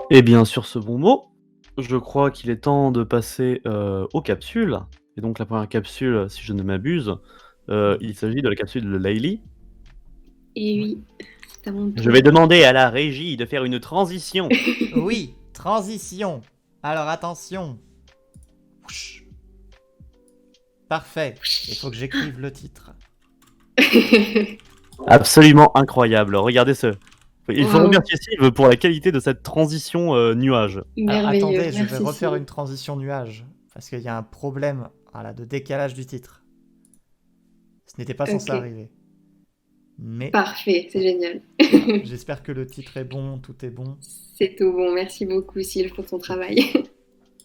Et bien sur ce bon mot, je crois qu'il est temps de passer, aux capsules et donc la première capsule, si je ne m'abuse, il s'agit de la capsule de Layli. Et oui, c'est à mon Je vais tour. demander à la régie de faire une transition. Oui, transition. Alors attention. Ouch. Parfait. Il faut que j'écrive le titre. Absolument incroyable, regardez ce il faut Waouh, remercier Sylve pour la qualité de cette transition, nuage. Alors merveilleux, attendez, je vais merci refaire Sylvie. une transition nuage. Parce qu'il y a un problème de décalage du titre. Ce n'était pas censé Ok, arriver. Mais parfait, c'est génial. voilà, j'espère que le titre est bon, tout est bon. C'est tout bon, merci beaucoup Sylvie pour ton travail.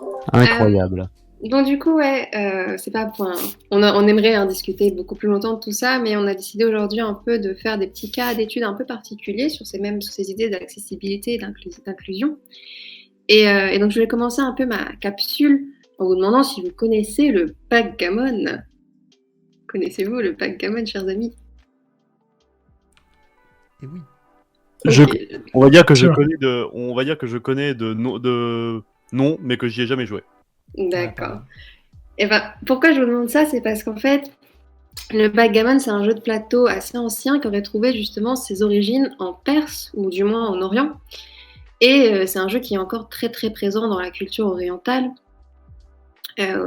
Euh, Incroyable. donc du coup, ouais, c'est pas pour on aimerait en discuter beaucoup plus longtemps de tout ça, mais on a décidé aujourd'hui un peu de faire des petits cas d'études un peu particuliers sur ces idées d'accessibilité et d'inclusion. Et donc je vais commencer un peu ma capsule en vous demandant si vous connaissez le backgammon. Connaissez-vous le backgammon, chers amis? Et oui. Je Ok, on va dire que je Sûr. connais de nom, mais que j'y ai jamais joué. Ouais, d'accord. pareil. Et ben, pourquoi je vous demande ça? C'est parce qu'en fait, le backgammon, c'est un jeu de plateau assez ancien qui aurait trouvé justement ses origines en Perse, ou du moins en Orient. Et c'est un jeu qui est encore très très présent dans la culture orientale,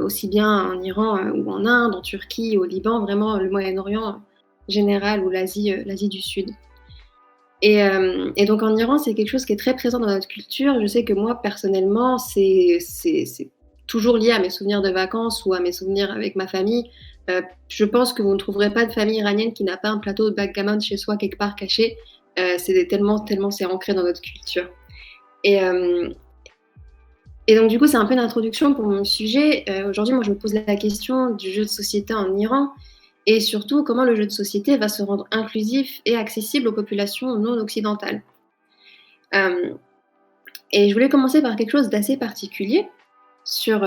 aussi bien en Iran ou en Inde, en Turquie, au Liban, vraiment le Moyen-Orient général ou l'Asie du Sud. Et donc en Iran, c'est quelque chose qui est très présent dans notre culture. Je sais que moi, personnellement, c'est toujours lié à mes souvenirs de vacances ou à mes souvenirs avec ma famille. Je pense que vous ne trouverez pas de famille iranienne qui n'a pas un plateau de backgammon chez soi quelque part caché. C'est tellement c'est ancré dans notre culture. Et, euh, et donc du coup, c'est un peu une introduction pour mon sujet. Aujourd'hui, moi, je me pose la question du jeu de société en Iran et surtout comment le jeu de société va se rendre inclusif et accessible aux populations non occidentales. Euh, et je voulais commencer par quelque chose d'assez particulier sur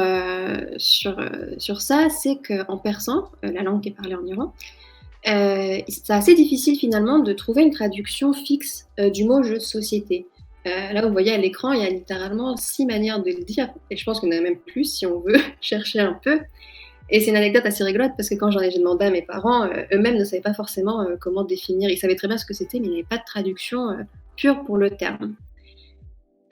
ça, c'est qu'en persan, la langue qui est parlée en Iran, c'est assez difficile finalement de trouver une traduction fixe du mot jeu de société. Là, vous voyez à l'écran, il y a littéralement 6 manières de le dire, et je pense qu'on en a même plus si on veut chercher un peu. Et c'est une anecdote assez rigolote parce que quand j'ai demandé à mes parents, eux-mêmes ne savaient pas forcément comment définir. Ils savaient très bien ce que c'était, mais il n'y avait pas de traduction pure pour le terme.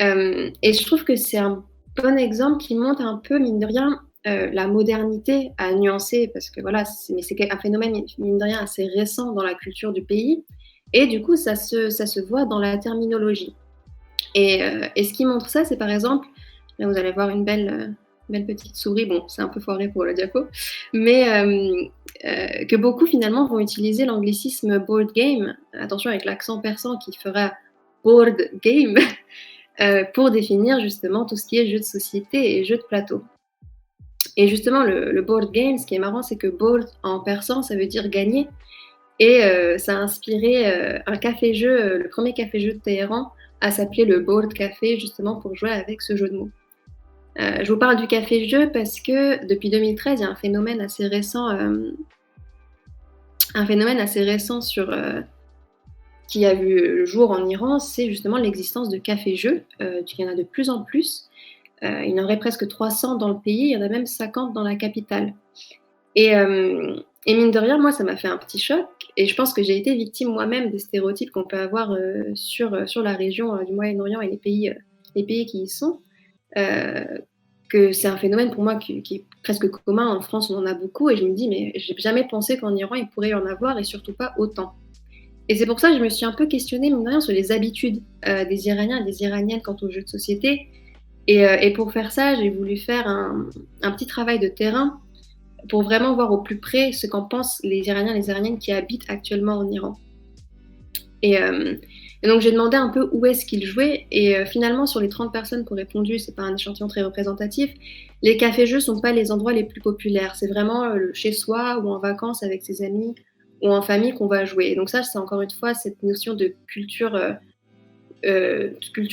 Et je trouve que c'est un bon exemple qui montre un peu, mine de rien, la modernité à nuancer, parce que voilà, c'est un phénomène, mine de rien, assez récent dans la culture du pays. Et du coup, ça se voit dans la terminologie. Et ce qui montre ça, c'est par exemple, là vous allez voir une belle petite souris, bon, c'est un peu foiré pour le diapo, mais que beaucoup finalement vont utiliser l'anglicisme board game, attention avec l'accent persan qui fera board game, pour définir justement tout ce qui est jeu de société et jeu de plateau. Et justement, le board game, ce qui est marrant, c'est que board en persan, ça veut dire gagner. Et ça a inspiré un café-jeu, le premier café-jeu de Téhéran, à s'appeler le Board Café, justement pour jouer avec ce jeu de mots. Je vous parle du café-jeu parce que depuis 2013, il y a un phénomène assez récent qui a vu le jour en Iran, c'est justement l'existence de cafés-jeux. Il y en a de plus en plus. Il y en aurait presque 300 dans le pays, il y en a même 50 dans la capitale. Et mine de rien, moi, ça m'a fait un petit choc. Et je pense que j'ai été victime moi-même des stéréotypes qu'on peut avoir sur la région du Moyen-Orient et les pays qui y sont. Euh, que c'est un phénomène pour moi qui est presque commun. En France, on en a beaucoup. Et je me dis, mais j'ai jamais pensé qu'en Iran, il pourrait y en avoir et surtout pas autant. Et c'est pour ça que je me suis un peu questionnée, mine de rien, sur les habitudes des Iraniens et des Iraniennes quant aux jeux de société. Et pour faire ça, j'ai voulu faire un petit travail de terrain pour vraiment voir au plus près ce qu'en pensent les Iraniens et les Iraniennes qui habitent actuellement en Iran. Et, euh, et donc j'ai demandé un peu où est-ce qu'ils jouaient, et finalement sur les 30 personnes qui ont répondu, c'est pas un échantillon très représentatif, les cafés-jeux sont pas les endroits les plus populaires, c'est vraiment le chez soi ou en vacances avec ses amis ou en famille qu'on va jouer. Et donc ça, c'est encore une fois cette notion de culture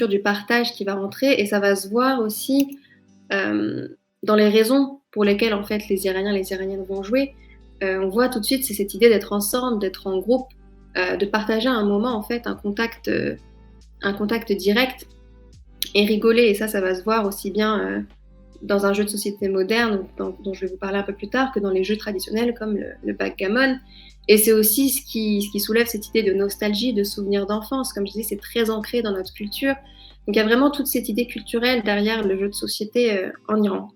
du partage qui va rentrer, et ça va se voir aussi dans les raisons pour lesquelles en fait les Iraniens et les Iraniennes vont jouer. On voit tout de suite, c'est cette idée d'être ensemble, d'être en groupe, de partager un moment en fait, un contact direct. et rigoler. Et ça va se voir aussi bien dans un jeu de société moderne, dont je vais vous parler un peu plus tard, que dans les jeux traditionnels comme le backgammon. Et c'est aussi ce qui soulève cette idée de nostalgie, de souvenirs d'enfance. Comme je disais, c'est très ancré dans notre culture. Donc il y a vraiment toute cette idée culturelle derrière le jeu de société en Iran.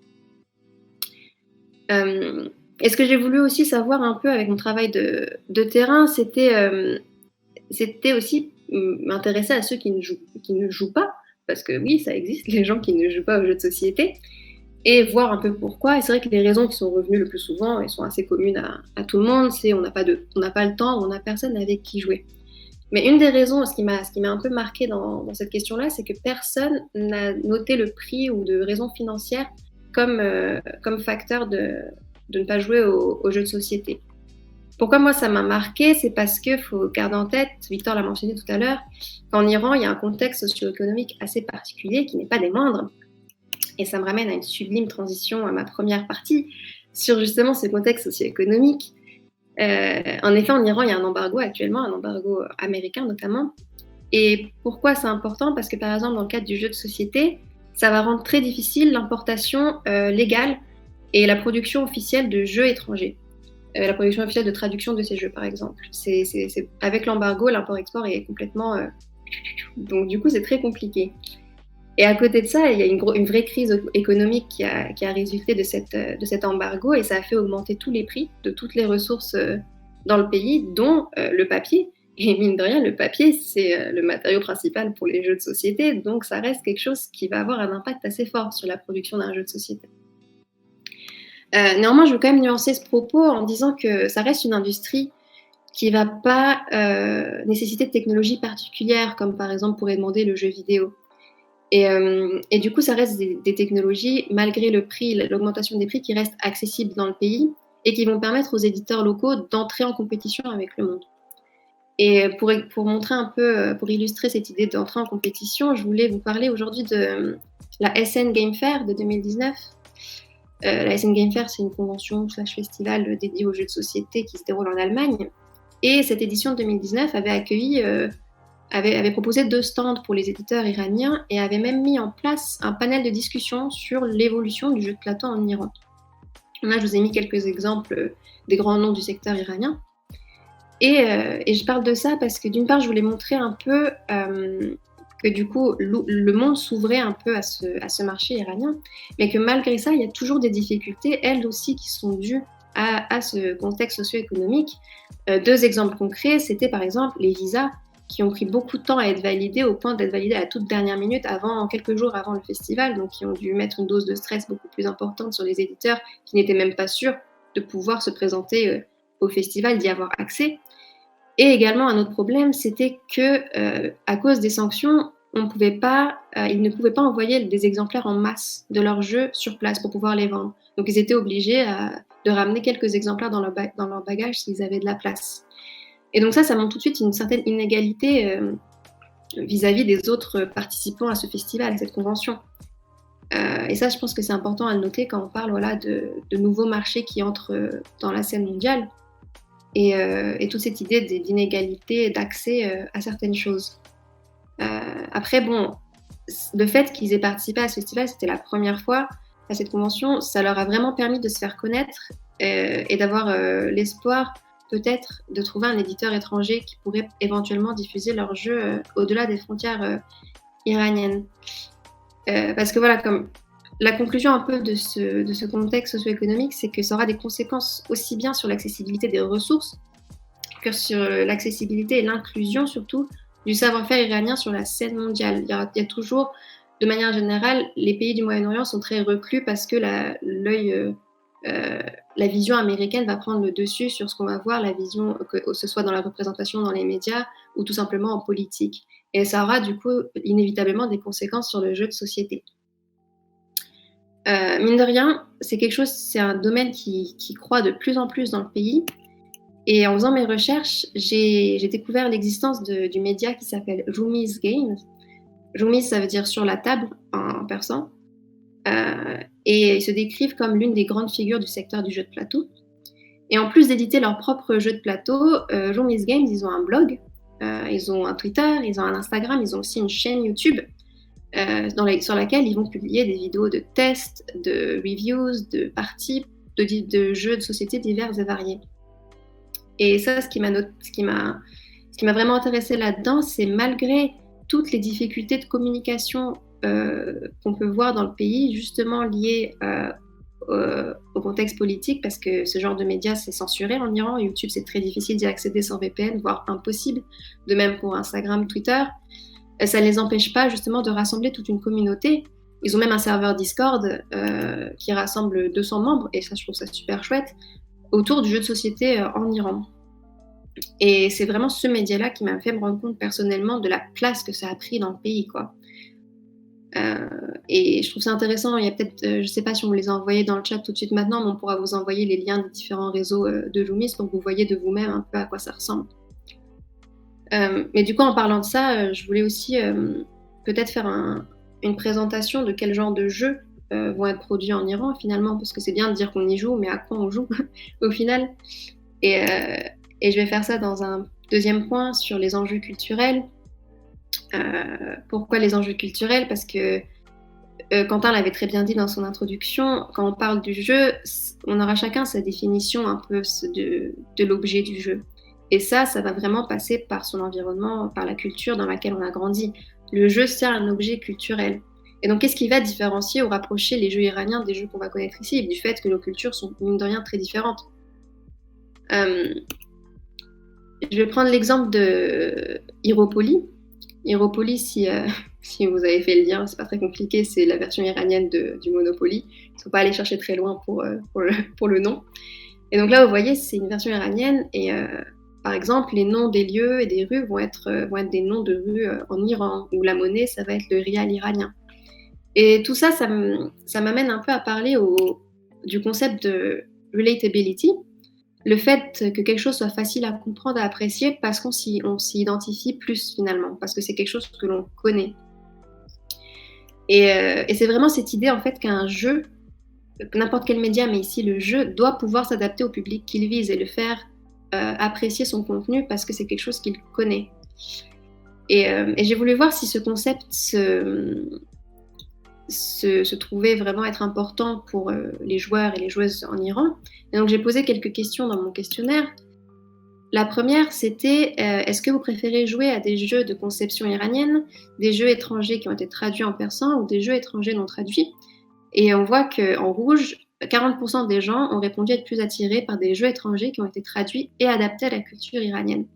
Et ce que j'ai voulu aussi savoir un peu avec mon travail de terrain, c'était aussi m'intéresser à ceux qui ne jouent pas, parce que oui, ça existe, les gens qui ne jouent pas aux jeux de société, et voir un peu pourquoi. Et c'est vrai que les raisons qui sont revenues le plus souvent, elles sont assez communes à tout le monde, c'est on n'a pas le temps, on n'a personne avec qui jouer. Mais une des raisons, ce qui m'a un peu marqué dans cette question-là, c'est que personne n'a noté le prix ou de raisons financières comme facteur de ne pas jouer aux jeux de société. Pourquoi moi ça m'a marqué, c'est parce qu'il faut garder en tête, Victor l'a mentionné tout à l'heure, qu'en Iran, il y a un contexte socio-économique assez particulier qui n'est pas des moindres. Et ça me ramène à une sublime transition à ma première partie sur justement ce contexte socio-économique. En effet, en Iran, il y a un embargo actuellement, un embargo américain notamment. Et pourquoi c'est important? Parce que par exemple, dans le cadre du jeu de société, ça va rendre très difficile l'importation légale et la production officielle de jeux étrangers. La production officielle de traduction de ces jeux, par exemple. Avec l'embargo, l'import-export est complètement... Donc du coup, c'est très compliqué. Et à côté de ça, il y a une vraie crise économique qui a résulté de cet embargo, et ça a fait augmenter tous les prix de toutes les ressources dans le pays, dont le papier. Et mine de rien, le papier, c'est le matériau principal pour les jeux de société, donc ça reste quelque chose qui va avoir un impact assez fort sur la production d'un jeu de société. Néanmoins, je veux quand même nuancer ce propos en disant que ça reste une industrie qui ne va pas nécessiter de technologies particulières, comme par exemple pourrait demander le jeu vidéo. Et du coup, ça reste des technologies, malgré le prix, l'augmentation des prix, qui restent accessibles dans le pays et qui vont permettre aux éditeurs locaux d'entrer en compétition avec le monde. Et pour montrer un peu, pour illustrer cette idée d'entrer en compétition, je voulais vous parler aujourd'hui de la SN Game Fair de 2019. La SN Game Fair, c'est une convention / festival dédié aux jeux de société qui se déroule en Allemagne. Et cette édition de 2019 avait proposé 2 stands pour les éditeurs iraniens et avait même mis en place un panel de discussion sur l'évolution du jeu de plateau en Iran. Là, je vous ai mis quelques exemples des grands noms du secteur iranien. Et je parle de ça parce que d'une part, je voulais montrer un peu que du coup, le monde s'ouvrait un peu à ce marché iranien, mais que malgré ça, il y a toujours des difficultés, elles aussi, qui sont dues à ce contexte socio-économique. 2 exemples concrets, c'était par exemple les visas qui ont pris beaucoup de temps à être validés, au point d'être validés à la toute dernière minute, quelques jours avant le festival, donc qui ont dû mettre une dose de stress beaucoup plus importante sur les éditeurs qui n'étaient même pas sûrs de pouvoir se présenter au festival, d'y avoir accès. Et également, un autre problème, c'était que à cause des sanctions, ils ne pouvaient pas envoyer des exemplaires en masse de leurs jeux sur place pour pouvoir les vendre. Donc ils étaient obligés de ramener quelques exemplaires dans leur bagage s'ils avaient de la place. Et donc ça montre tout de suite une certaine inégalité vis-à-vis des autres participants à ce festival, à cette convention. Et ça, je pense que c'est important à le noter quand on parle de nouveaux marchés qui entrent dans la scène mondiale. Et toute cette idée d'inégalité d'accès à certaines choses. Après, bon, le fait qu'ils aient participé à ce festival, c'était la première fois à cette convention, ça leur a vraiment permis de se faire connaître et d'avoir l'espoir peut-être de trouver un éditeur étranger qui pourrait éventuellement diffuser leurs jeux au-delà des frontières iraniennes. Parce que voilà, comme la conclusion un peu de ce contexte socio-économique, c'est que ça aura des conséquences aussi bien sur l'accessibilité des ressources que sur l'accessibilité et l'inclusion surtout du savoir-faire iranien sur la scène mondiale. Il y a toujours, de manière générale, les pays du Moyen-Orient sont très reclus parce que la vision américaine va prendre le dessus sur ce qu'on va voir, la vision, que ce soit dans la représentation dans les médias ou tout simplement en politique. Et ça aura du coup inévitablement des conséquences sur le jeu de société. Mine de rien, c'est un domaine qui croît de plus en plus dans le pays. Et en faisant mes recherches, j'ai découvert l'existence du média qui s'appelle Rumiz Games. Rumiz, ça veut dire sur la table en persan. Et ils se décrivent comme l'une des grandes figures du secteur du jeu de plateau. Et en plus d'éditer leur propre jeu de plateau, Rumiz Games, ils ont un blog, ils ont un Twitter, ils ont un Instagram, ils ont aussi une chaîne YouTube sur laquelle ils vont publier des vidéos de tests, de reviews, de parties, de jeux de société divers et variés. Et ça, ce qui m'a vraiment intéressé là-dedans, c'est malgré toutes les difficultés de communication qu'on peut voir dans le pays, justement liées au contexte politique, parce que ce genre de médias, c'est censuré en Iran. YouTube, c'est très difficile d'y accéder sans VPN, voire impossible. De même pour Instagram, Twitter. Ça ne les empêche pas justement de rassembler toute une communauté. Ils ont même un serveur Discord qui rassemble 200 membres, et ça, je trouve ça super chouette, autour du jeu de société en Iran. Et c'est vraiment ce média-là qui m'a fait me rendre compte personnellement de la place que ça a pris dans le pays, quoi. Et je trouve ça intéressant. Il y a peut-être, je ne sais pas si on me les a envoyés dans le chat tout de suite maintenant, mais on pourra vous envoyer les liens des différents réseaux de Loomis, donc vous voyez de vous-même un peu à quoi ça ressemble. Mais du coup, en parlant de ça, je voulais aussi peut-être faire une présentation de quel genre de jeux vont être produits en Iran finalement, parce que c'est bien de dire qu'on y joue, mais à quoi on joue au final. Et je vais faire ça dans un deuxième point sur les enjeux culturels. Pourquoi les enjeux culturels? Parce que Quentin l'avait très bien dit dans son introduction, quand on parle du jeu, on aura chacun sa définition un peu de l'objet du jeu. Et ça va vraiment passer par son environnement, par la culture dans laquelle on a grandi. Le jeu, c'est un objet culturel. Et donc, qu'est-ce qui va différencier ou rapprocher les jeux iraniens des jeux qu'on va connaître ici, du fait que nos cultures sont, mine de rien, très différentes? Je vais prendre l'exemple de Hiropoly. Hiropoly, si vous avez fait le lien, c'est pas très compliqué, c'est la version iranienne du Monopoly. Il ne faut pas aller chercher très loin pour le nom. Et donc là, vous voyez, c'est une version iranienne, et par exemple, les noms des lieux et des rues vont être des noms de rues en Iran, où la monnaie, ça va être le rial iranien. Et tout ça, ça m'amène un peu à parler du concept de relatability, le fait que quelque chose soit facile à comprendre, à apprécier, parce qu'on s'y identifie plus finalement, parce que c'est quelque chose que l'on connaît. Et c'est vraiment cette idée en fait qu'un jeu, n'importe quel média, mais ici le jeu, doit pouvoir s'adapter au public qu'il vise et le faire apprécier son contenu parce que c'est quelque chose qu'il connaît. Et j'ai voulu voir si ce concept se trouvait vraiment être important pour les joueurs et les joueuses en Iran. Et donc j'ai posé quelques questions dans mon questionnaire. La première, c'était est-ce que vous préférez jouer à des jeux de conception iranienne, des jeux étrangers qui ont été traduits en persan ou des jeux étrangers non traduits? Et on voit qu'en rouge, 40% des gens ont répondu être plus attirés par des jeux étrangers qui ont été traduits et adaptés à la culture iranienne.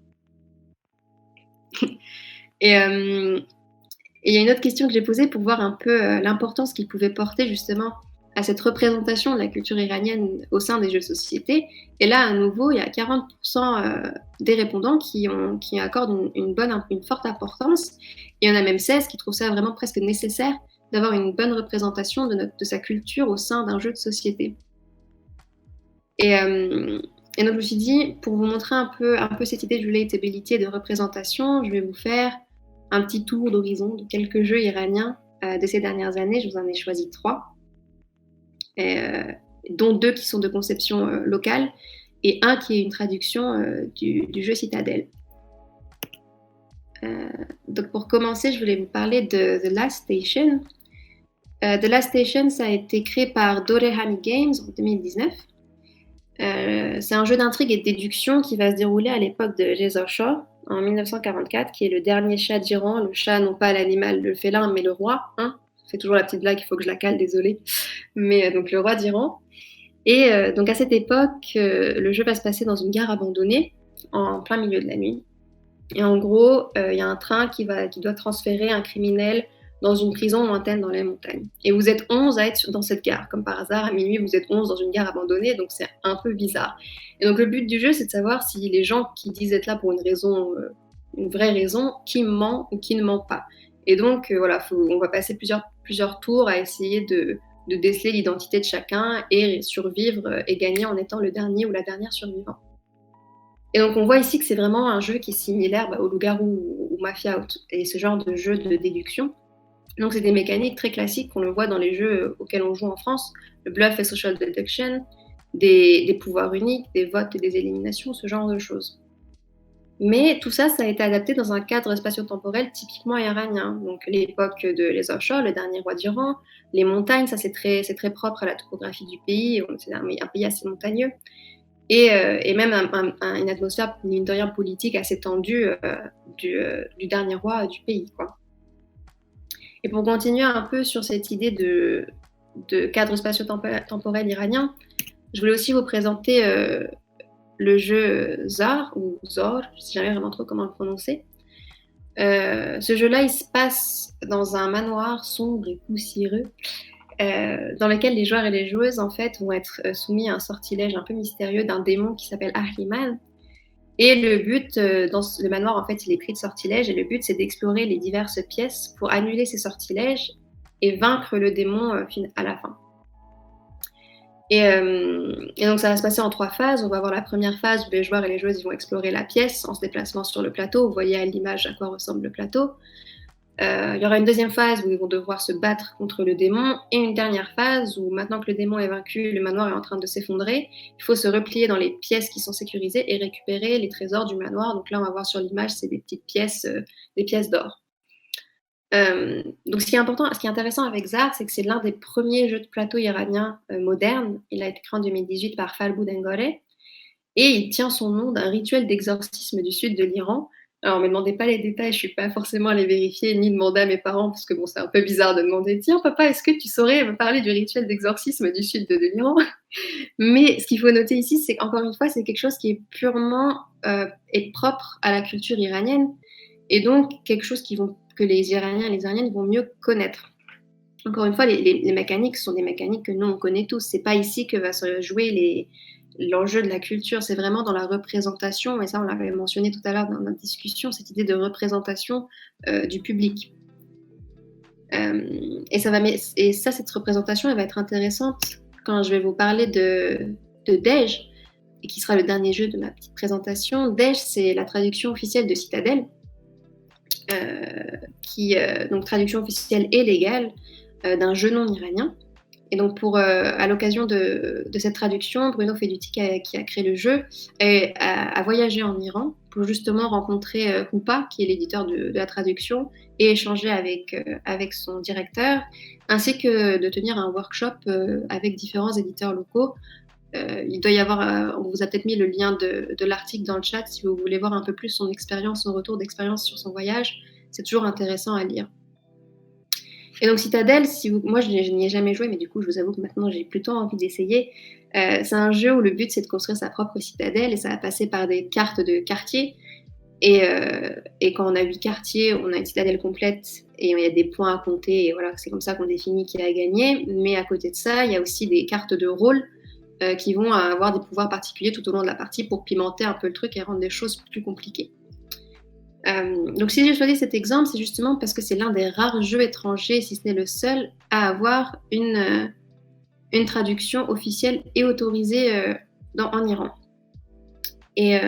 Et il y a une autre question que j'ai posée pour voir un peu l'importance qu'il pouvait porter justement à cette représentation de la culture iranienne au sein des jeux de société. Et là, à nouveau, il y a 40% des répondants qui accordent une forte importance. Il y en a même 16 qui trouvent ça vraiment presque nécessaire d'avoir une bonne représentation de sa culture au sein d'un jeu de société. Et donc, je me suis dit, pour vous montrer un peu cette idée de relatability et de représentation, je vais vous faire un petit tour d'horizon de quelques jeux iraniens de ces dernières années. Je vous en ai choisi 3, dont 2 qui sont de conception locale et un qui est une traduction du jeu Citadel. Donc pour commencer, je voulais vous parler de The Last Station. The Last Station, ça a été créé par Dorehami Games en 2019. C'est un jeu d'intrigue et de déduction qui va se dérouler à l'époque de Reza Shah, en 1944, qui est le dernier chat d'Iran. Le chat, non pas l'animal, le félin, mais le roi. C'est toujours la petite blague, il faut que je la cale, désolée. Mais donc le roi d'Iran. Et donc à cette époque, le jeu va se passer dans une gare abandonnée, en plein milieu de la nuit. Et en gros, il y a un train qui doit transférer un criminel dans une prison lointaine dans les montagnes. Et vous êtes 11 à être dans cette gare. Comme par hasard, à minuit, vous êtes 11 dans une gare abandonnée, donc c'est un peu bizarre. Et donc le but du jeu, c'est de savoir si les gens qui disent être là pour une raison, une vraie raison, qui ment ou qui ne ment pas. Et donc voilà, on va passer plusieurs tours à essayer de déceler l'identité de chacun et survivre et gagner en étant le dernier ou la dernière survivant. Et donc on voit ici que c'est vraiment un jeu qui est similaire au loup-garou ou Mafia et ce genre de jeu de déduction. Donc c'est des mécaniques très classiques qu'on le voit dans les jeux auxquels on joue en France, le bluff et social deduction, des pouvoirs uniques, des votes et des éliminations, ce genre de choses. Mais tout ça, ça a été adapté dans un cadre spatio-temporel typiquement iranien. Donc l'époque de les offshore, le dernier roi d'Iran, les montagnes, ça c'est très propre à la topographie du pays. C'est un pays assez montagneux. Et même une atmosphère, mine de rien, politique assez tendue du dernier roi du pays, quoi. Et pour continuer un peu sur cette idée de cadre spatio-temporel iranien, je voulais aussi vous présenter le jeu Zar, ou Zor, je ne sais jamais vraiment trop comment le prononcer. Ce jeu-là, il se passe dans un manoir sombre et poussiéreux, dans lequel les joueurs et les joueuses en fait vont être soumis à un sortilège un peu mystérieux d'un démon qui s'appelle Ahriman. Et le but dans le manoir, en fait, il est pris de sortilèges, et le but c'est d'explorer les diverses pièces pour annuler ces sortilèges et vaincre le démon à la fin. Et donc ça va se passer en 3 phases. On va avoir la première phase où les joueurs et les joueuses ils vont explorer la pièce en se déplaçant sur le plateau. Vous voyez à l'image à quoi ressemble le plateau. Il y aura une deuxième phase où ils vont devoir se battre contre le démon, et une dernière phase où maintenant que le démon est vaincu, le manoir est en train de s'effondrer, il faut se replier dans les pièces qui sont sécurisées et récupérer les trésors du manoir. Donc là on va voir sur l'image, c'est des petites pièces, des pièces d'or. Donc ce qui est intéressant avec Zar, c'est que c'est l'un des premiers jeux de plateau iraniens modernes. Il a été créé en 2018 par Falbou Dengore, et il tient son nom d'un rituel d'exorcisme du sud de l'Iran. Alors, ne me demandez pas les détails, je ne suis pas forcément allée vérifier, ni demander à mes parents, parce que bon, c'est un peu bizarre de demander, tiens papa, est-ce que tu saurais me parler du rituel d'exorcisme du sud de l'Iran? Mais ce qu'il faut noter ici, c'est qu'encore une fois, c'est quelque chose qui est purement et propre à la culture iranienne, et donc quelque chose que les Iraniens et les Iraniennes vont mieux connaître. Encore une fois, les mécaniques sont des mécaniques que nous, on connaît tous. C'est pas ici que va se jouer l'enjeu de la culture, c'est vraiment dans la représentation, et ça on l'avait mentionné tout à l'heure dans notre discussion, cette idée de représentation du public. Et cette représentation, elle va être intéressante quand je vais vous parler de Dej, et qui sera le dernier jeu de ma petite présentation. Dej, c'est la traduction officielle de Citadelle, donc traduction officielle et légale d'un jeu non iranien. Et donc, à l'occasion de cette traduction, Bruno Feduti, qui a créé le jeu, a voyagé en Iran pour justement rencontrer Houpa, qui est l'éditeur de la traduction, et échanger avec son directeur, ainsi que de tenir un workshop avec différents éditeurs locaux. Il doit y avoir, on vous a peut-être mis le lien de l'article dans le chat si vous voulez voir un peu plus son expérience, son retour d'expérience sur son voyage. C'est toujours intéressant à lire. Et donc Citadelle, moi je n'y ai jamais joué, mais du coup je vous avoue que maintenant j'ai plutôt envie d'essayer. C'est un jeu où le but c'est de construire sa propre citadelle, et ça va passer par des cartes de quartiers. Et quand on a 8 quartiers, on a une citadelle complète, et il y a des points à compter, et voilà, c'est comme ça qu'on définit qui a gagné. Mais à côté de ça, il y a aussi des cartes de rôle qui vont avoir des pouvoirs particuliers tout au long de la partie pour pimenter un peu le truc et rendre des choses plus compliquées. Donc si j'ai choisi cet exemple, c'est justement parce que c'est l'un des rares jeux étrangers, si ce n'est le seul, à avoir une traduction officielle et autorisée en Iran. Et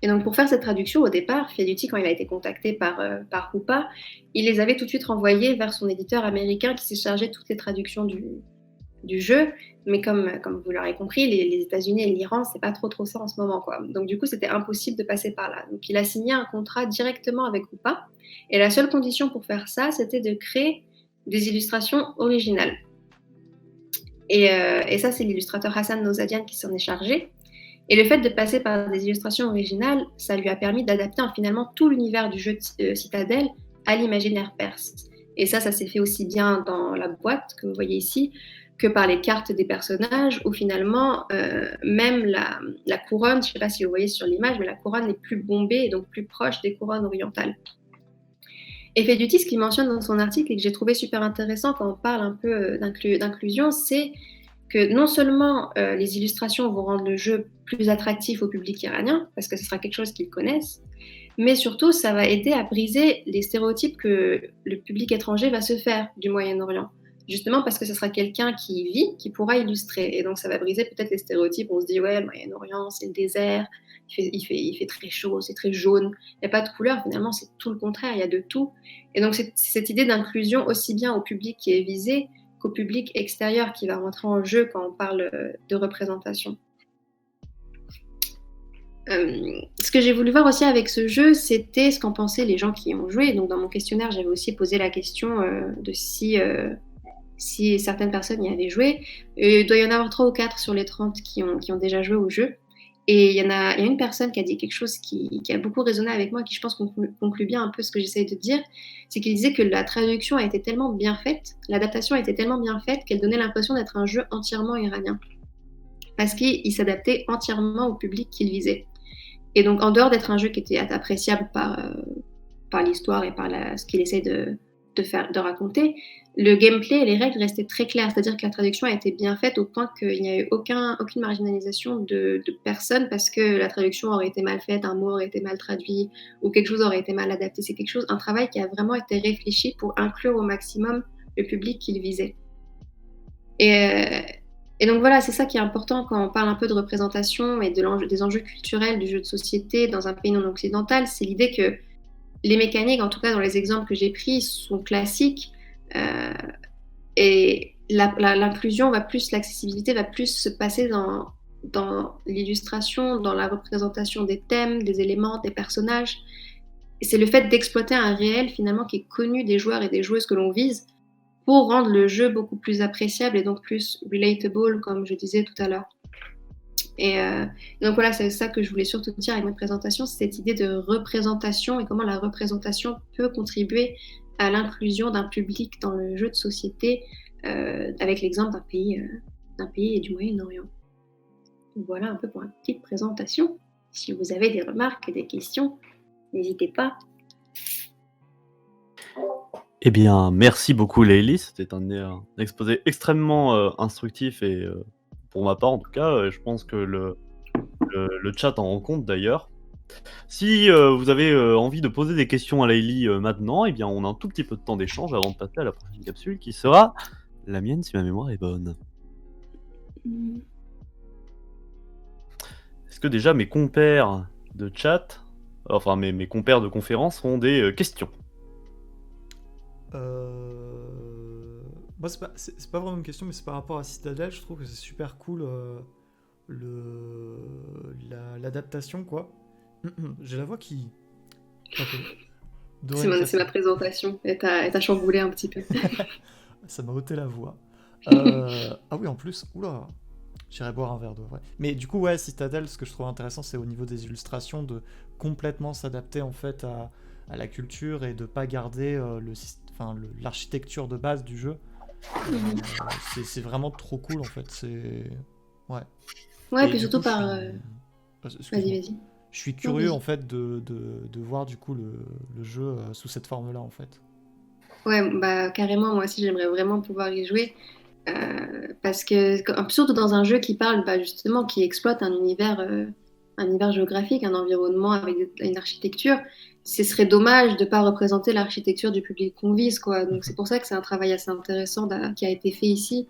donc pour faire cette traduction, au départ, Feduti, quand il a été contacté par Houpa, il les avait tout de suite renvoyés vers son éditeur américain qui s'est chargé de toutes les traductions du jeu. Mais comme vous l'aurez compris, les États-Unis et l'Iran, c'est pas trop ça en ce moment, quoi. Donc du coup, c'était impossible de passer par là. Donc il a signé un contrat directement avec Houpa, et la seule condition pour faire ça, c'était de créer des illustrations originales. Et ça, c'est l'illustrateur Hassan Nozadian qui s'en est chargé. Et le fait de passer par des illustrations originales, ça lui a permis d'adapter finalement tout l'univers du jeu de Citadelle à l'imaginaire perse. Et ça s'est fait aussi bien dans la boîte que vous voyez ici, que par les cartes des personnages, où finalement, même la couronne, je ne sais pas si vous voyez sur l'image, mais la couronne est plus bombée et donc plus proche des couronnes orientales. Et Feduti, ce qu'il mentionne dans son article et que j'ai trouvé super intéressant quand on parle un peu d'inclusion, c'est que non seulement les illustrations vont rendre le jeu plus attractif au public iranien, parce que ce sera quelque chose qu'ils connaissent, mais surtout, ça va aider à briser les stéréotypes que le public étranger va se faire du Moyen-Orient. Justement parce que ce sera quelqu'un qui y vit, qui pourra illustrer. Et donc, ça va briser peut-être les stéréotypes. On se dit, ouais, le Moyen-Orient, c'est le désert, il fait très chaud, c'est très jaune, il n'y a pas de couleur. Finalement, c'est tout le contraire, il y a de tout. Et donc, c'est cette idée d'inclusion aussi bien au public qui est visé qu'au public extérieur qui va rentrer en jeu quand on parle de représentation. Ce que j'ai voulu voir aussi avec ce jeu, c'était ce qu'en pensaient les gens qui ont joué. Donc dans mon questionnaire, j'avais aussi posé la question de si certaines personnes y avaient joué. Il doit y en avoir 3 ou 4 sur les 30 qui ont déjà joué au jeu. Et il y a une personne qui a dit quelque chose qui a beaucoup résonné avec moi, qui je pense conclut bien un peu ce que j'essaye de dire, c'est qu'il disait que la traduction a été tellement bien faite, l'adaptation a été tellement bien faite qu'elle donnait l'impression d'être un jeu entièrement iranien. Parce qu'il s'adaptait entièrement au public qu'il visait. Et donc, en dehors d'être un jeu qui était appréciable par l'histoire et par ce qu'il essaie de raconter, le gameplay et les règles restaient très claires. C'est-à-dire que la traduction a été bien faite au point qu'il n'y a eu aucune marginalisation de personne parce que la traduction aurait été mal faite, un mot aurait été mal traduit ou quelque chose aurait été mal adapté. C'est un travail qui a vraiment été réfléchi pour inclure au maximum le public qu'il visait. Et donc voilà, c'est ça qui est important quand on parle un peu de représentation et des enjeux culturels du jeu de société dans un pays non occidental, c'est l'idée que les mécaniques, en tout cas dans les exemples que j'ai pris, sont classiques et l'inclusion l'accessibilité va plus se passer dans l'illustration, dans la représentation des thèmes, des éléments, des personnages. Et c'est le fait d'exploiter un réel finalement qui est connu des joueurs et des joueuses que l'on vise pour rendre le jeu beaucoup plus appréciable et donc plus relatable, comme je disais tout à l'heure. Et donc voilà, c'est ça que je voulais surtout dire avec ma présentation, c'est cette idée de représentation et comment la représentation peut contribuer à l'inclusion d'un public dans le jeu de société, avec l'exemple d'un pays du Moyen-Orient. Voilà un peu pour une petite présentation. Si vous avez des remarques, des questions, n'hésitez pas. Eh bien, merci beaucoup Leïli, c'était un exposé extrêmement instructif et pour ma part en tout cas, je pense que le chat en rend compte d'ailleurs. Si vous avez envie de poser des questions à Leïli maintenant, eh bien on a un tout petit peu de temps d'échange avant de passer à la prochaine capsule qui sera la mienne si ma mémoire est bonne. Est-ce que déjà mes compères de chat, enfin mes compères de conférence ont des questions? Moi, c'est pas vraiment une question, mais c'est par rapport à Citadel. Je trouve que c'est super cool l'adaptation, quoi. J'ai la voix qui. C'est ma présentation. Elle t'a chamboulé un petit peu. Ça m'a ôté la voix. Ah oui, en plus, oula, j'irai boire un verre d'eau. Ouais. Mais du coup, ouais, Citadel, ce que je trouve intéressant, c'est au niveau des illustrations de complètement s'adapter en fait à la culture et de pas garder l'architecture de base du jeu. C'est vraiment trop cool en fait. Ouais. Ouais, puis surtout par. Vas-y. Je suis curieux en fait de voir du coup le jeu sous cette forme-là en fait. Ouais, bah carrément, moi aussi j'aimerais vraiment pouvoir y jouer. Parce que, surtout dans un jeu qui parle justement, qui exploite un univers géographique, un environnement avec une architecture, ce serait dommage de ne pas représenter l'architecture du public qu'on vise, quoi. Donc c'est pour ça que c'est un travail assez intéressant qui a été fait ici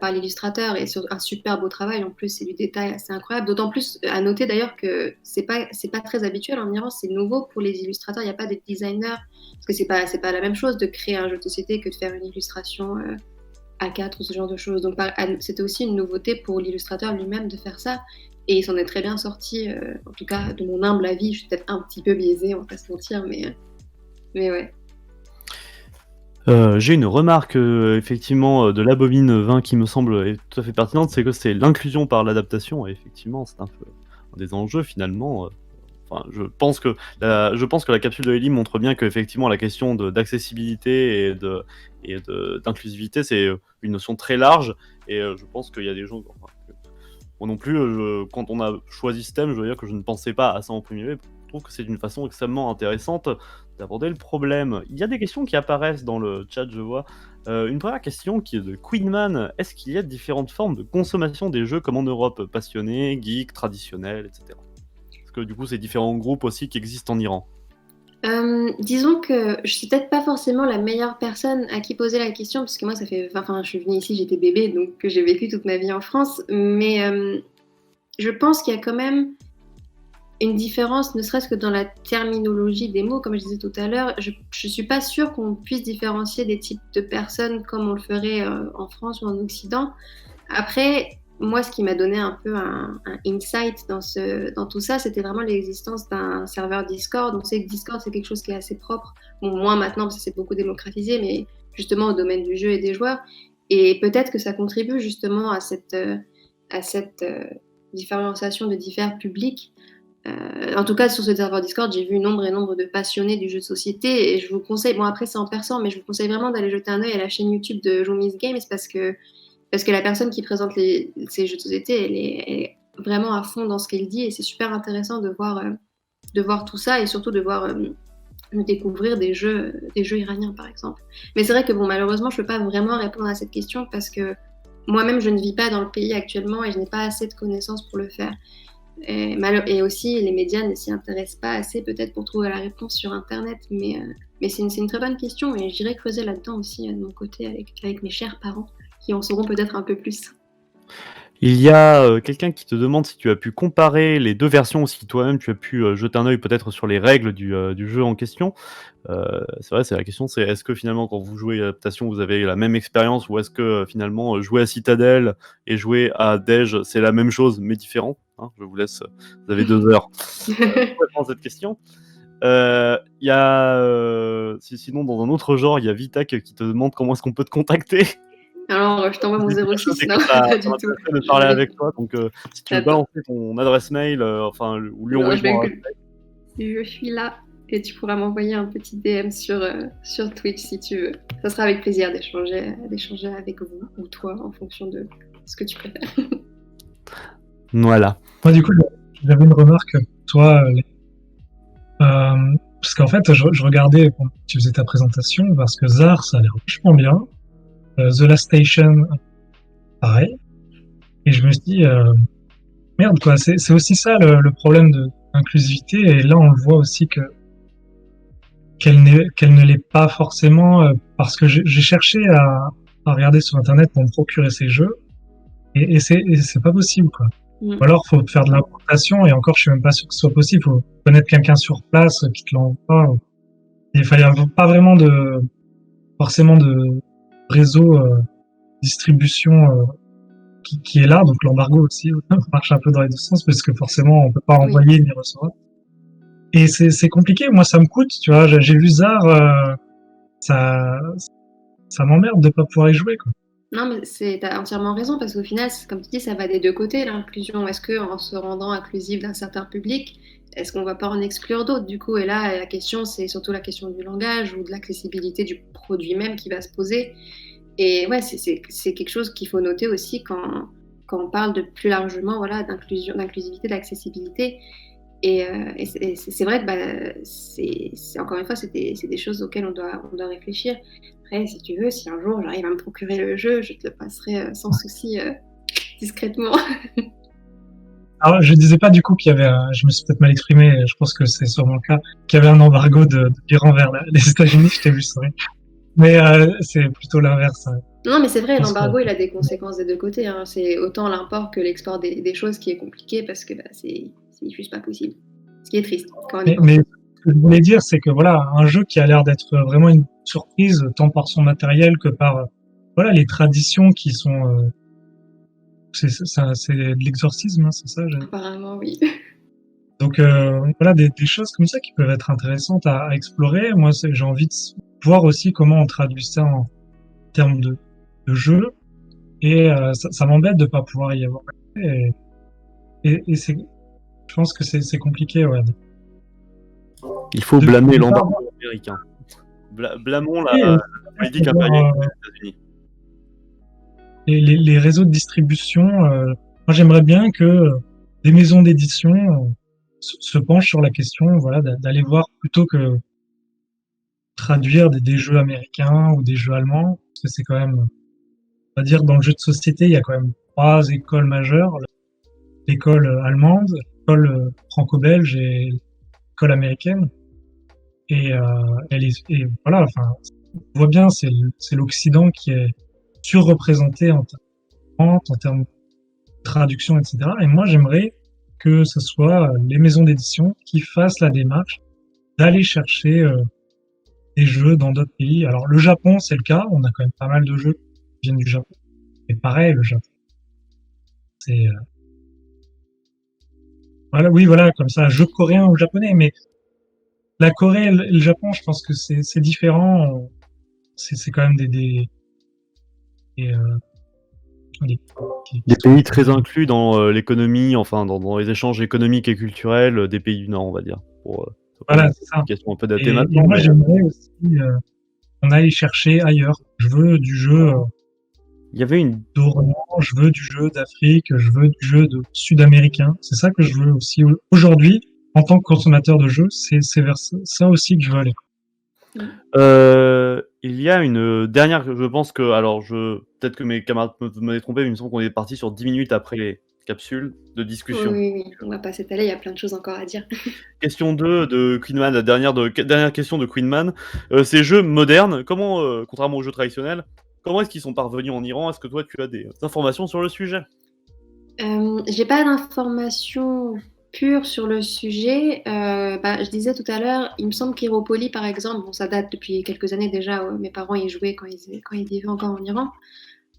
par l'illustrateur et sur un super beau travail. En plus, c'est du détail assez incroyable. D'autant plus à noter d'ailleurs que c'est pas très habituel en Iran, c'est nouveau pour les illustrateurs. Il n'y a pas de designers parce que c'est pas la même chose de créer un jeu de société que de faire une illustration A4 ou ce genre de choses. Donc c'était aussi une nouveauté pour l'illustrateur lui-même de faire ça. Et il s'en est très bien sorti, en tout cas de mon humble avis. Je suis peut-être un petit peu biaisée, on va pas se mentir, mais ouais. J'ai une remarque effectivement de l'Abomine 20 qui me semble tout à fait pertinente, c'est que c'est l'inclusion par l'adaptation, et effectivement c'est un peu un des enjeux finalement. Enfin, je pense que la capsule de Leïli montre bien qu'effectivement la question d'accessibilité et d'inclusivité c'est une notion très large, et je pense qu'il y a des gens... Moi non plus, quand on a choisi ce thème, je veux dire que je ne pensais pas à ça en premier lieu. Je trouve que c'est une façon extrêmement intéressante d'aborder le problème. Il y a des questions qui apparaissent dans le chat, je vois. Une première question qui est de Queenman. Est-ce qu'il y a différentes formes de consommation des jeux comme en Europe, passionnés, geeks, traditionnels, etc. Est-ce que du coup c'est différents groupes aussi qui existent en Iran? Disons que je suis peut-être pas forcément la meilleure personne à qui poser la question, parce que moi, je suis venue ici, j'étais bébé, donc j'ai vécu toute ma vie en France, mais je pense qu'il y a quand même une différence, ne serait-ce que dans la terminologie des mots, comme je disais tout à l'heure. Je suis pas sûre qu'on puisse différencier des types de personnes comme on le ferait en France ou en Occident. Après, moi, ce qui m'a donné un peu un insight dans tout ça, c'était vraiment l'existence d'un serveur Discord. On sait que Discord, c'est quelque chose qui est assez propre. Bon, moins maintenant, parce que c'est beaucoup démocratisé, mais justement au domaine du jeu et des joueurs. Et peut-être que ça contribue justement à cette différenciation de divers publics. En tout cas, sur ce serveur Discord, j'ai vu nombre et nombre de passionnés du jeu de société. Et je vous conseille, bon après c'est en persan, mais je vous conseille vraiment d'aller jeter un œil à la chaîne YouTube de Jomis Games parce que la personne qui présente ces jeux de société, elle est vraiment à fond dans ce qu'elle dit et c'est super intéressant de voir tout ça et surtout de découvrir des jeux iraniens par exemple. Mais c'est vrai que bon, malheureusement, je ne peux pas vraiment répondre à cette question parce que moi-même, je ne vis pas dans le pays actuellement et je n'ai pas assez de connaissances pour le faire. Et aussi, les médias ne s'y intéressent pas assez peut-être pour trouver la réponse sur Internet, mais c'est une très bonne question et j'irai creuser là-dedans aussi de mon côté avec mes chers parents qui en sauront peut-être un peu plus. Il y a quelqu'un qui te demande si tu as pu comparer les deux versions ou si toi-même tu as pu jeter un œil peut-être sur les règles du jeu en question. C'est vrai, c'est la question, c'est est-ce que finalement quand vous jouez à l'adaptation vous avez la même expérience ou est-ce que finalement jouer à Citadel et jouer à Dej c'est la même chose mais différent, hein, je vous laisse, vous avez 2 heures pour répondre à cette question. Il y a sinon dans un autre genre, il y a Vitak qui te demande comment est-ce qu'on peut te contacter. Alors, je t'envoie mon 06, C'est non, que ça pas du tout. m'intéressait de parler avec toi, donc si tu veux Attends. balancer ton adresse mail, enfin ou lui Non, envoyer ton adresse mail. je suis là et tu pourras m'envoyer un petit DM sur Twitch si tu veux. Ça sera avec plaisir d'échanger avec vous ou toi en fonction de ce que tu préfères. Voilà. Moi, du coup, j'avais une remarque pour toi, parce qu'en fait, je regardais quand tu faisais ta présentation, parce que Zar, ça a l'air vachement bien. The Last Station, pareil. Et je me suis dit, merde, quoi, c'est aussi ça le problème de l'inclusivité. Et là, on le voit aussi qu'elle ne l'est pas forcément, parce que j'ai cherché à regarder sur Internet pour me procurer ces jeux, et c'est pas possible, quoi. Ou alors, faut faire de l'importation, et encore, je suis même pas sûr que ce soit possible. Faut connaître quelqu'un sur place qui te l'envoie. Il fallait pas vraiment forcément de réseau distribution qui est là, donc l'embargo aussi marche un peu dans les deux sens, parce que forcément, on peut pas envoyer ni recevoir. Et c'est compliqué. Moi, ça me coûte, tu vois. J'ai vu Zar, ça m'emmerde de pas pouvoir y jouer, quoi. Non, mais t'as entièrement raison, parce qu'au final, comme tu dis, ça va des deux côtés, l'inclusion. Est-ce qu'en se rendant inclusif d'un certain public, est-ce qu'on va pas en exclure d'autres, du coup? Et là, la question, c'est surtout la question du langage ou de l'accessibilité du produit même qui va se poser. Et ouais, c'est quelque chose qu'il faut noter aussi quand on parle de plus largement, voilà, d'inclusivité, d'accessibilité. Et c'est vrai que encore une fois, c'est des choses auxquelles on doit réfléchir. Après, si tu veux, si un jour j'arrive à me procurer le jeu, je te le passerai sans souci discrètement. Alors, je disais pas du coup qu'il y avait, je me suis peut-être mal exprimé, je pense que c'est sûrement le cas, qu'il y avait un embargo d'Iran vers les États-Unis, je t'ai vu sourire. Mais c'est plutôt l'inverse. Non, mais c'est vrai, l'embargo, il a des conséquences des deux côtés, hein. C'est autant l'import que l'export des choses qui est compliqué parce que c'est juste pas possible. Ce qui est triste. Mais ce que je voulais dire, c'est que voilà, un jeu qui a l'air d'être vraiment une surprise, tant par son matériel que par voilà les traditions qui sont. C'est de l'exorcisme, hein, c'est ça? Apparemment, oui. Donc voilà, des choses comme ça qui peuvent être intéressantes à explorer. Moi, j'ai envie de voir aussi comment on traduit ça en termes de jeu. Et ça m'embête de pas pouvoir y avoir accès. Et je pense que c'est compliqué, ouais. Il faut blâmer l'embargo américain. Blâmons la politique impériale des États-Unis. Et les réseaux de distribution, moi j'aimerais bien que des maisons d'édition se penchent sur la question, voilà, d'aller voir plutôt que traduire des jeux américains ou des jeux allemands, parce que c'est quand même, on va dire, dans le jeu de société, il y a quand même 3 écoles majeures: l'école allemande, l'école franco-belge et l'école américaine. Et voilà, enfin, on voit bien, c'est l'Occident qui est surreprésenté en termes de traduction, etc. Et moi, j'aimerais que ce soit les maisons d'édition qui fassent la démarche d'aller chercher des jeux dans d'autres pays. Alors, le Japon, c'est le cas. On a quand même pas mal de jeux qui viennent du Japon. Et pareil, le Japon, c'est voilà, oui, voilà, comme ça, jeu coréen ou japonais, mais la Corée et le Japon, je pense que c'est différent. C'est quand même des, des- qui Des sont pays très inclus dans l'économie, enfin dans les échanges économiques et culturels des pays du Nord, on va dire. voilà, c'est ça. Une question un peu datée Et maintenant, moi, mais j'aimerais aussi qu'on aille chercher ailleurs. Je veux du jeu il y avait une. d'Orient, je veux du jeu d'Afrique, je veux du jeu de sud-américain. C'est ça que je veux aussi aujourd'hui, en tant que consommateur de jeux, c'est vers ça aussi que je veux aller. Il y a une dernière, je pense que, alors peut-être que mes camarades m'avaient trompé, mais il me semble qu'on est parti sur 10 minutes après les capsules de Oui, discussion. oui, oui, on va pas s'étaler, il y a plein de choses encore à dire. Question 2 de Queenman, la dernière question de Queenman. Ces jeux modernes, comment, contrairement aux jeux traditionnels, comment est-ce qu'ils sont parvenus en Iran? Est-ce que toi tu as des informations sur le sujet? J'ai pas d'informations pures sur le sujet. Je disais tout à l'heure, il me semble qu'Héropoly, par exemple, bon, ça date depuis quelques années déjà, mes parents y jouaient quand ils vivaient encore en Iran.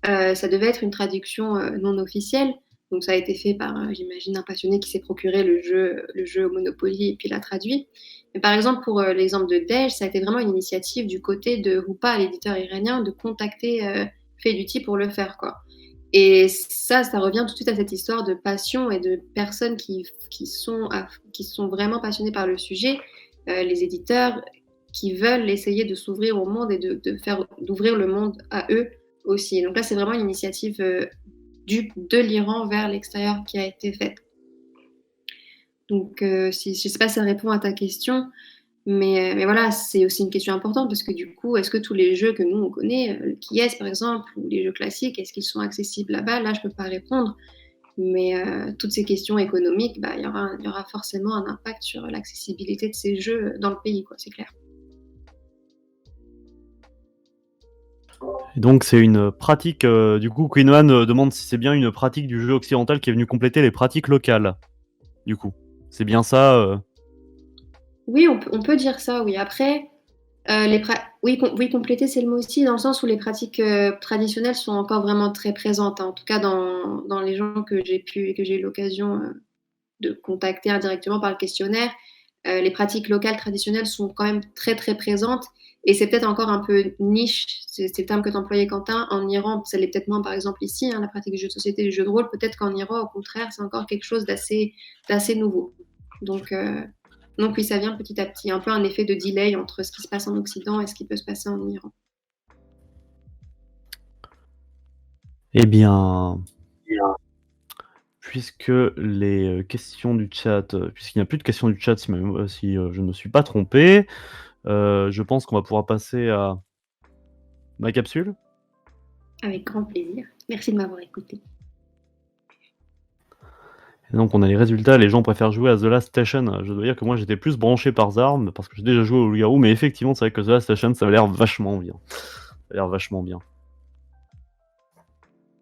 Ça devait être une traduction non officielle. Donc ça a été fait par, j'imagine, un passionné qui s'est procuré le jeu au Monopoly et puis l'a traduit. Mais par exemple, pour l'exemple de Dej, ça a été vraiment une initiative du côté de Houpa, l'éditeur iranien, de contacter Feduti pour le faire, quoi. Et ça revient tout de suite à cette histoire de passion et de personnes qui sont vraiment passionnées par le sujet, les éditeurs qui veulent essayer de s'ouvrir au monde et d'ouvrir le monde à eux aussi. Donc là, c'est vraiment une initiative de l'Iran vers l'extérieur qui a été faite. Donc, je ne sais pas si ça répond à ta question, mais voilà, c'est aussi une question importante parce que du coup, est-ce que tous les jeux que nous, on connaît, le Kies par exemple, ou les jeux classiques, est-ce qu'ils sont accessibles là-bas? Là, je ne peux pas répondre. Mais toutes ces questions économiques, il y aura forcément un impact sur l'accessibilité de ces jeux dans le pays, quoi, c'est clair. Et donc c'est une pratique, du coup Queenman demande si c'est bien une pratique du jeu occidental qui est venue compléter les pratiques locales, du coup. C'est bien ça Oui, on peut dire ça, oui. Après, oui, compléter, c'est le mot aussi, dans le sens où les pratiques traditionnelles sont encore vraiment très présentes, hein. En tout cas, dans les gens que j'ai eu l'occasion de contacter indirectement par le questionnaire, les pratiques locales traditionnelles sont quand même très, très présentes. Et c'est peut-être encore un peu niche, c'est le terme que tu employais, Quentin. En Iran, ça l'est peut-être moins, par exemple, ici, hein, la pratique du jeu de société, du jeu de rôle. Peut-être qu'en Iran, au contraire, c'est encore quelque chose d'assez nouveau. Donc oui, ça vient petit à petit, un peu un effet de delay entre ce qui se passe en Occident et ce qui peut se passer en Iran. Eh bien, puisque les questions du chat, puisqu'il n'y a plus de questions du chat, si je ne me suis pas trompé, je pense qu'on va pouvoir passer à ma capsule. Avec grand plaisir. Merci de m'avoir écouté. Et donc on a les résultats, les gens préfèrent jouer à The Last Station. Je dois dire que moi j'étais plus branché par Zarm, parce que j'ai déjà joué au Loup-Garou, mais effectivement c'est vrai que The Last Station ça a l'air vachement bien. Ça a l'air vachement bien.